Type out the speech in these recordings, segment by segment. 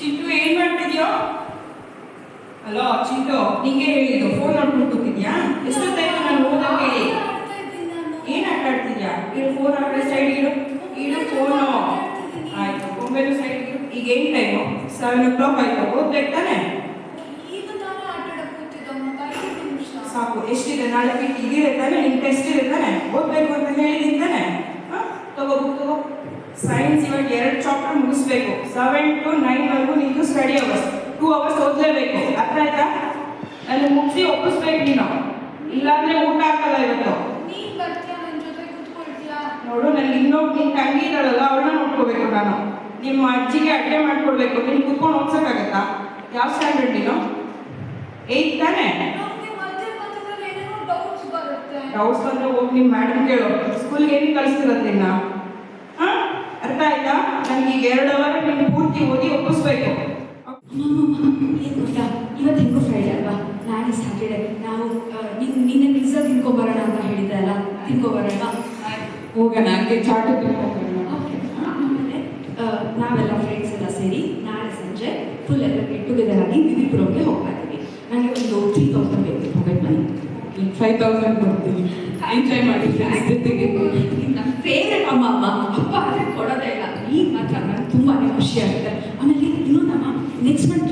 ಚಿಂಟು ಏನ್ ಮಾಡ್ತಿದ್ಯೋ? ಹಲೋ ಚಿಂಟು, ನಿಂಗೆ ಹೇಳಿದ್ದು ಫೋನ್ ನೋಡ್ಕೊಂಡು ಕೂತಿದ್ಯಾ? ಎಷ್ಟೊತ್ತಾಯ್ತು ನಾನು ಓದಕ್ಕೆ ಹೇಳಿ? ಏನ್ ಆಟ ಆಡ್ತಿದ್ಯಾ? ಇಡು ಫೋನ್ ಆ ಕಡೆ ಸೈಡ್ ಇಡು. ಇಡು ಫೋನು. ಆಯ್ತು, ಗೊಂಬೆನು ಸೈಡ್ ಇಡು. ಈಗ ಏನ್ ಟೈಮು? 7 o'clock ಆಯ್ತು. ಓದ್ಬೇಕು ತಾನೆ? ಸಾಕು. ಎಷ್ಟಿದೆ ನಾಳೆ ಪೀಠ? ಇದಿದೆ ತಾನೆ? ನಿನ್ ಟೆಸ್ಟ್ ಇದೆ ತಾನೆ? ಓದ್ಬೇಕು ಅಂತ ಹೇಳಿದೀನಿ ತಾನೆ? ತಗೋ ಬುಕ್ ತಗೋ. ಸೈನ್ಸ್ ಇವಾಗ 2 ಚಾಪ್ಟರ್ ಮುಗಿಸ್ಬೇಕು. 7 to 9 ವರೆಗೂ ನಿಂದು ಸ್ಟಡಿ ಅವರ್ಸ್. 2 hours ಓದಲೇಬೇಕು. ಅರ್ಥ ಆಯ್ತಾ? ನಾನು ಮುಗಿಸಿ ಒಪ್ಪಿಸ್ಬೇಕು ನೀನು, ಇಲ್ಲಾಂದ್ರೆ ಊಟ ಹಾಕಲ್ಲ ಇವತ್ತು. ನೋಡು, ನನಗೆ ಇನ್ನೊಬ್ಬ ನಿನ್ ತಂಗಿ ಇದ್ದಾಳಲ್ಲ, ಅವಳನ್ನ ನೋಡ್ಕೋಬೇಕು ನಾನು. ನಿಮ್ಮ ಅಜ್ಜಿಗೆ ಅಡುಗೆ ಮಾಡ್ಕೊಡ್ಬೇಕು. ನೀನು ಕುತ್ಕೊಂಡು ಓದ್ಸೋಕ್ಕಾಗತ್ತಾ? ಯಾವ ಸ್ಟ್ಯಾಂಡರ್ಡ್ ನೀನು? 8 ತಾನೆ? ಡೌಟ್ಸ್ ಬಂದ್ರೆ ಹೋಗಿ ನಿಮ್ಮ ಮೇಡಮ್ ಕೇಳು. ಸ್ಕೂಲ್ಗೆ ಏನು ಕಳಿಸ್ತಿರೋದು ನಿನ್ನ? ಅರ್ಥ ಆಯ್ತಾ? ನನಗೆ ಈಗ 2 hour ನೀನು ಪೂರ್ತಿ ಓದಿ ಒಪ್ಪಿಸ್ಬೇಕು. ಏನು ಗೊತ್ತಾ, ಇವತ್ತು ಹೆಂಗೋ ಫ್ರೈಡೆ ಅಲ್ವಾ, ನಾಳೆ ಸ್ಯಾಟರ್ಡೆ. ನಾವು ನಿನ್ನೆ ಪಿಜ್ಜಾ ತಿನ್ಕೊಬರೋಣ ಅಂತ ಹೇಳಿದ್ದೆ ಅಲ್ಲ, ತಿನ್ಕೊಬರೋಣ. ಹೋಗೋಣ, ಹಂಗೆ ಚಾಟ್ ತಿನ್ಕೊಂಡು. ಆಮೇಲೆ ನಾವೆಲ್ಲ ಫ್ರೆಂಡ್ಸ್ ಎಲ್ಲ ಸೇರಿ ನಾಳೆ ಸಂಜೆ ಫುಲ್ ಎಲ್ಲ ಗೆಟ್ ಟುಗೆದರ್ ಆಗಿ ವಿವಿಪುರಂಗೆ ಹೋಗ್ತಾ ಇದ್ದೀವಿ. ನನಗೆ ಒಂದು 3,000 ಬೇಕು ಪಾಕೆಟ್ ಮನಿ. 5,000 ಕೊಡ್ತೀನಿ, ಎಂಜಾಯ್ ಮಾಡಿ ಫ್ರೆಂಡ್ಸ್ ಜೊತೆಗೆ. ನನ್ನ ಫೇವ್ರೆಟ್ ಅಮ್ಮ ಅಪ್ಪ ಆದರೆ ಕೊಡೋದೇ ಇಲ್ಲ. ಈಗ ಮಾತ್ರ ನನಗೆ ತುಂಬಾ ಖುಷಿ ಆಗುತ್ತೆ. ಆಮೇಲೆ ಇನ್ನೊಂದಮ್ಮ, ನೆಕ್ಸ್ಟ್ ಮಂತ್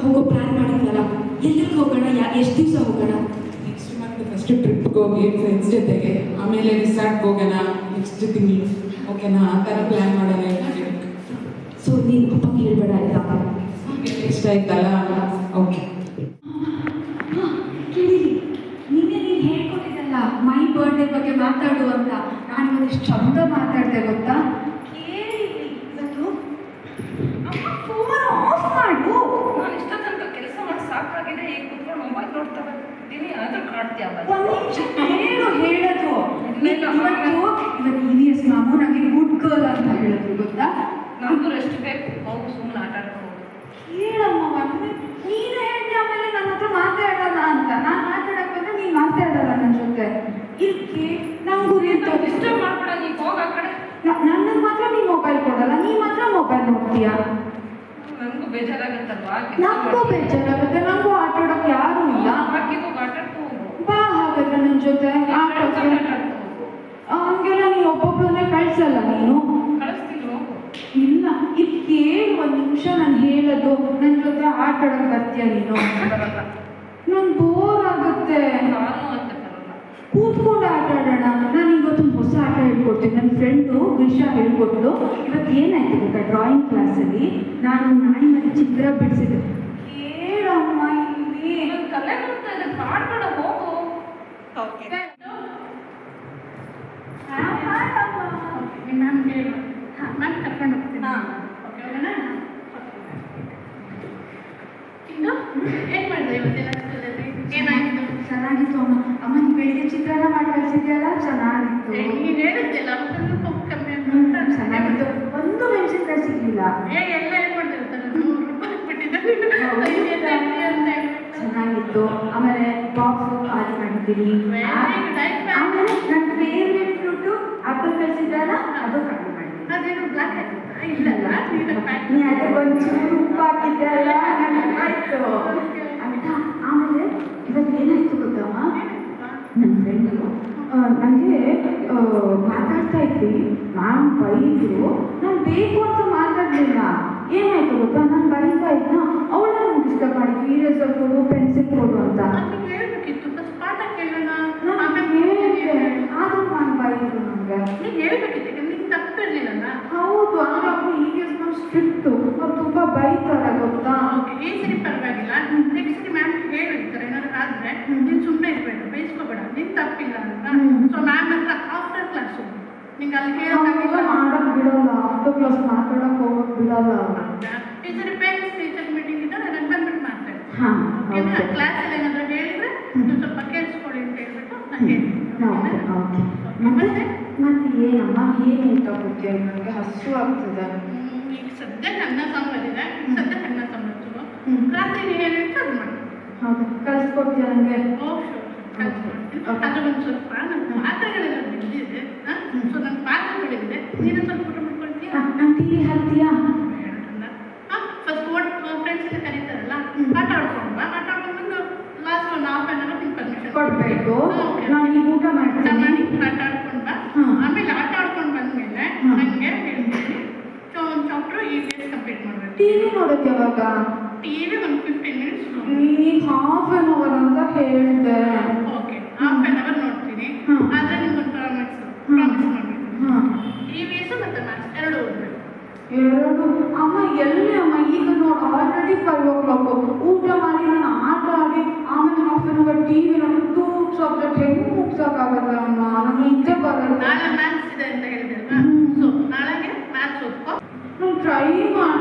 ಹೋಗೋ ಪ್ಲ್ಯಾನ್ ಮಾಡಿದ್ವಲ್ಲ, ಎಲ್ಲಿಗೆ ಹೋಗೋಣ? ಎಷ್ಟು ದಿವಸ ಹೋಗೋಣ? ನೆಕ್ಸ್ಟ್ ಮಂತ್ ಫಸ್ಟ್ ಟ್ರಿಪ್ಗೆ ಹೋಗಿ ಫ್ರೆಂಡ್ಸ್ ಜೊತೆಗೆ, ಆಮೇಲೆ ರಿಸಾರ್ಟ್ಗೆ ಹೋಗೋಣ ನೆಕ್ಸ್ಟ್ ತಿಂಗಳು. ಓಕೆನಾ? ಆ ಥರ ಪ್ಲ್ಯಾನ್ ಮಾಡೋಣ. ಸೊ ನೀನು ಅಪ್ಪಂಗೆ ಹೇಳ್ಬೇಡ ಆಯ್ತಾ? ಇಷ್ಟ ಆಯ್ತಲ್ಲ? ಓಕೆ. ಕೇಳಿರಿ, ನೀನು ಹೇಳ್ಕೊಟ್ಟಿದ್ದಲ್ಲ ಮೈ ಬರ್ಡೇ ಬಗ್ಗೆ ಮಾತಾಡು ಅಂತ. ನಾನು ಒಂದಿಷ್ಟು ಚಂದ ಮಾತಾಡಿದೆ ಗೊತ್ತಾ? ಕೇಳಿ ಇವತ್ತು ಅಮ್ಮ ಫೋನ್ ಆಫ್ ಮಾಡು. ನಾನು ಇಷ್ಟ ತನಕ ಕೆಲಸ ಮಾಡಿ ಸಾಕಾಗಿದೆ, ಈಗ ಕುತ್ಕೊಂಡು ಮೊಬೈಲ್ ನೋಡ್ತಾ ಬರ್ತೀನಿ, ಆದ್ರೂ ಕಾಡ್ತೀಯ. ಒಂದು ನಿಮಿಷ ಹೇಳೋದು. ಇವತ್ತು ಇನಿಯಸ್ ಮಾಮು ನನಗೆ ಗುಡ್ ಗರ್ಲ್ ಅಂತ ಹೇಳಿದ್ರು ಗೊತ್ತಾ? ನನಗೂ ರೆಸ್ಟ್ ಬೇಕು, ಹೋಗು ಸುಮ್ಮನೆ ಆಟ ಆಡ್ಕೊಂಡು. ಹೇಳಮ್ಮ, ನೀನು ಹೇಳಿ ಆಮೇಲೆ ನನ್ನ ಹತ್ರ ಮಾತಾಡಲ್ಲ ಅಂತ. ನಾನು ಮಾತಾಡಕ್ಕೆ ಬಂದ್ರೆ ನೀನು ಮಾತಾಡಲ್ಲ ನನ್ನ ಜೊತೆ. ಇದಕ್ಕೆ ನಂಗೂ ಡಿಸ್ಟರ್ಬ್ ಮಾಡ್ಬೇಡ, ನೀನು ಹೋಗ ಆ ಕಡೆ. ನನಗೆ ಮಾತ್ರ ನೀನು ಮೊಬೈಲ್ ಕೊಡಲ್ಲ, ನೀ ಮಾತ್ರ ಮೊಬೈಲ್ ನೋಡ್ತೀಯಾ? ನನಗೂ ಬೇಜಾರಾಗತ್ತಲ್ವಾ? ನನಗೂ ಬೇಜಾರಾಗುತ್ತೆ. ನನಗೂ ಆಟ ಆಡೋಕೆ ಯಾರೂ ಇಲ್ಲ. ಹಾಕಿದ್ದು ಆಟ ಆಡ್ಕೊ ಹೋಗು. ಬಾ ಹಾಗಾದ್ರೆ ನನ್ನ ಜೊತೆ ಆಟ ಹಂಗೆಲ್ಲ ನೀನು ಒಬ್ಬೊಬ್ಬರನ್ನೇ ಕಳ್ಸಲ್ಲ ನೀನು. ಕಳಿಸ್ತೀನಿ, ಹೋಗು. ಇಲ್ಲ, ಇದು ಕೇಳು ಒಂದು ನಿಮಿಷ. ನಾನು ಹೇಳೋದು, ನನ್ನ ಜೊತೆ ಆಟ ಆಡೋಕೆ ಬರ್ತೀಯ ನೀನು? ಬರಲ್ಲ, ನಂಗೆ ಬೋರ್ ಆಗುತ್ತೆ. ನಾನು ಅಂತ ಬರಲ್ಲ. ಕೂತ್ಕೊಂಡು ಆಟ ಆಡೋಣ. ನಾನು ಇವತ್ತೊಂದು ಹೊಸ ಆಟ ಹೇಳ್ಕೊಡ್ತೀನಿ. ನನ್ನ ಫ್ರೆಂಡು ಗ್ರೀಷಾ ಹೇಳ್ಕೊಟ್ಲು. ಇವತ್ತು ಏನಾಯ್ತು ಗೊತ್ತಾ, ಡ್ರಾಯಿಂಗ್ ಕ್ಲಾಸಲ್ಲಿ ನಾನು ನಾಯಿ ಮೇಲೆ ಚಿತ್ರ ಬಿಡಿಸಿದ್ದೆ. ಕೇಳಮ್ಮ, ಇಲ್ಲಿ ನನ್ನ ತಲೆ ನೋಡ್ತಾ ಇದೆ, ಕಾಡ್ಬೇಡ, ಹೋಗು. ನಾನು ಹೇಳು, ನಾನು ಕರ್ಕೊಂಡು ಹೋಗ್ತೀನಿ. ಓಕೆ, ಹೋಗೋಣ. ಇನ್ನು ಏನು ಮಾಡಿದೆ ಇವತ್ತೆಲ್ಲ ಸ್ಕೂಲಲ್ಲಿ? ಏನಾಯಿತು? ಚೆನ್ನಾಗಿತ್ತು ಅಮ್ಮ. ಅಮ್ಮ ನೀವು ಬೆಳಿಗ್ಗೆ ಚಿತ್ರಾನ್ನ ಮಾಡಿ ಕಳಿಸಿದ್ಯಲ್ಲ, ಚೆನ್ನಾಗಿತ್ತು. ನೀನು ಹೇಳಿದ್ದಿಲ್ಲ ಸ್ವಲ್ಪ ಕಮ್ಮಿ ಅಂತ. ಚೆನ್ನಾಗಿತ್ತು. ಒಂದು ಮೆಣಸಿನ್ಕಾಯಿ ಸಿಗಲಿಲ್ಲ. ಎಲ್ಲ ಏನು ಮಾಡಿರ್ತಾರೆ, 100 ರೂಪಾಯಿ ಬಿಟ್ಟಿದ್ದಾರೆ ಅಂತ ಹೇಳ್ಬಿಟ್ಟು. ಚೆನ್ನಾಗಿತ್ತು. ಆಮೇಲೆ ಬಾಕ್ಸು ಖಾಲಿ ಮಾಡಿದ್ದೀನಿ. ಆಮೇಲೆ ನನ್ನ ಫೇವ್ರೆಟ್ ಫ್ರೂಟು ಆಪಲ್ ಕಳಿಸಿದ್ರಲ್ಲ, ಅದು ಖಾಲಿ ಮಾಡಿದ್ದೀನಿ. ಅದೇನು ಬ್ಲಾಕ್ ಆಗಿತ್ತಾ? ಇಲ್ಲಲ್ಲ, ನೀ ಅದಕ್ಕೆ ಒಂಚೂರು ಉಪ್ಪು ಹಾಕಿದ್ದಲ್ಲ, ನನಗೆ ಆಯಿತು ಅಂತ. ಆಮೇಲೆ ಇವತ್ತು ಏನಾಯ್ತು ಗೊತ್ತಮ್ಮ, ನನ್ನ ಫ್ರೆಂಡು ನನಗೆ ಮಾತಾಡ್ತಾ ಇದ್ವಿ, ಮ್ಯಾಮ್ ಬೈದ್ರು. ನಾನು ಬೇಕು ಅಂತ ಮಾತಾಡಲಿಲ್ಲ. ಏನಾಯ್ತು ಗೊತ್ತಾ, ನಾನು ಬರೀತಾ ಇದ್ನ, ಅವಳನ್ನ ಮುಗಿಸ್ತಾ ಮಾಡಿದ್ವಿ, ಈರೇಸರ್ ಕೊಡು, ಪೆನ್ಸಿಲ್ ಕೊಡು ಅಂತ. ಹೇಳ್ಬೇಕಿತ್ತು, ಫಸ್ಟ್ ಪಾಠ ಕೇಳೋಣ. ನಾನು ಹೇಳಿದ್ದೆ, ಆದರೂ ನಾನು ಬೈದ್ರು ನನಗೆ. ನೀನು ಹೇಳ್ಬೇಕಿತ್ತು, ನಿಂಗೆ ತಪ್ಪಿರಲಿಲ್ಲಲ್ಲ. ಹೌದು, ಆದರೆ ಅವರು ಈಗೇಸ್ ನಾವು ಸ್ಟ್ರಿಕ್ಟು, ಅವ್ರು ತುಂಬ ಬೈತಾರೆ ಗೊತ್ತಾ. ಈ ಸರಿ ಪರವಾಗಿಲ್ಲ, ನೆಕ್ಸ್ಟ್ ಸರಿ ಮ್ಯಾಮ್ ಹೇಳಿರ್ತಾರೆ ಏನಾದ್ರು ಆದರೆ ನೀನು ಸುಮ್ಮನೆ ಇರಬೇಡ, ಬೈಸ್ಕೋಬೇಡ, ನಿಂಗೆ ತಪ್ಪಿಲ್ಲ ಅಂತ. ಸೊ ಮ್ಯಾಮ್ ಹತ್ರ ಆಫ್ಟರ್ ಕ್ಲಾಸು ನಿಂಗೆ ಅಲ್ಲಿ ಮಾಡೋಕ್ಕೆ ಬಿಡಲ್ಲ, ಆಫ್ಟರ್ ಕ್ಲಾಸ್ ಮಾತಾಡೋಕೆ ಹೋಗೋಕೆ ಬಿಡಲ್ಲ. ಈ ಸರಿ ಪೇರೆಂಟ್ಸ್ ಟೀಚರ್ ಮೀಟಿಂಗ್ ಇದ್ದರೆ ನನಗೆ ಬಂದ್ಬಿಟ್ಟು ಮಾತಾಡಿ. ಹಾಂ, ಕ್ಲಾಸಲ್ಲಿ ಏನಾದರೂ ಹೇಳಿದರೆ ನೀವು ಸ್ವಲ್ಪ ಕೇಳಿಸ್ಕೊಳ್ಳಿ ಅಂತ ಹೇಳ್ಬಿಟ್ಟು ನಾನು ಹೇಳ್ತೀನಿ. ಓಕೆ. ಮತ್ತೆ ಏನಮ್ಮ, ಏನು ಊಟ ಕೊಡ್ತೀಯ? ನನಗೆ ಹಸು ಆಗ್ತದೆ. ಈಗ ಸದ್ಯಕ್ಕೆ ಅನ್ನ ಸಾಂಬಾರಿದೆ, ಸದ್ಯಕ್ಕೆ ಅನ್ನ ಸಾಂಬಾರು. ರಾತ್ರಿ ನೀವು ಏನು ಹೇಳ್ತಾ ಅದು ಮಾಡಿ. ಹೌದು, ಕಳಿಸ್ಕೊಡ್ತೀಯ ನನಗೆ? ಕಳಿಸ್ಕೊಡ್ತೀನಿ. ಅದು ಒಂದು ಸ್ವಲ್ಪ ನನ್ನ ಪಾತ್ರೆಗಳೆಲ್ಲ ಬಿದ್ದಿದೆ, ಸೊ ನನ್ನ ಪಾತ್ರೆಗಳಿದೆ, ನೀನು ಸ್ವಲ್ಪ ಊಟ ಮಾಡ್ಕೊಳ್ತೀಯಾ? ನಾನು ಟಿ ವಿ ಹಾಕ್ತೀಯಾ? ಫಸ್ಟ್ ಓಟ್ ಕೊಡ್ಬೇಕು. Okay. ನಾನು ಈಗ ಊಟ ಮಾಡ್ತೀನಿ. ಆಟ ಆಡ್ಕೊಂಡು ಬಾ. ಹ್ಮ್. ಆಮೇಲೆ ಆಟ ಆಡ್ಕೊಂಡು ಬಂದ್ಮೇಲೆ ಹ್ಮ್. ನನಗೆ ಹೇಳ್ತೀನಿ ಒಂದು ಚಾಪ್ಟರ್ EVS ಕಂಪ್ಲೀಟ್ ಮಾಡಬೇಕು. ಟಿವಿ ನೋಡೋದು ಯಾವಾಗ? ಟಿವಿ ಒಂದು 15 ಮಿನಿಟ್ಸ್. ನೀನು ಹಾಫ್ ಆನ್ ಅವರ್ ಅಂತ ಹೇಳಿದೆ. ಓಕೆ, ಹಾಫ್ ಆನ್ ಅವರ್ ನೋಡ್ತೀನಿ. ಹ್ಮ್. ಆದರೆ ನಿಮ್ಗೊಂದು ಪ್ರಾಮಿಸ್ ಮಾಡಬೇಕು. ಹಾಂ, EVS ಮತ್ತು ಮ್ಯಾಥ್ಸ್ ಎರಡು ಓದಬೇಕು. ಎರಡು. ಅಮ್ಮ ಎಲ್ಲಿ ಅಮ್ಮ, ಈಗ ನೋಡು ಆಲ್ರೆಡಿ 5 o'clock. ಊಟ ಮಾಡಿ ನಾನು ಆಟ ಆಡಿ ಆಮೇಲೆ ಹಾಫ್ ಆನ್ ಅವರ್ ಟಿವಿ ನೋಡಿ 2 ಸಬ್ಜೆಕ್ಟ್ ಹೆಂಗೆ ಮುಗ್ಸೋಕ್ಕಾಗಲ್ಲ ಅಮ್ಮ, ನನಗೆ ನಿದ್ದೆ ಬರಲ್ಲ. ನಾಳೆ ಮ್ಯಾಥ್ಸ್ ಇದೆ ಅಂತ ಹೇಳಿದೆ ಅಲ್ವಾ? ಹ್ಮ್. ಸೊ ನಾಳೆಗೆ ಮ್ಯಾಥ್ಸ್ ಓದ್ಕೋ. ನಾನು ಟ್ರೈ ಮಾಡಿ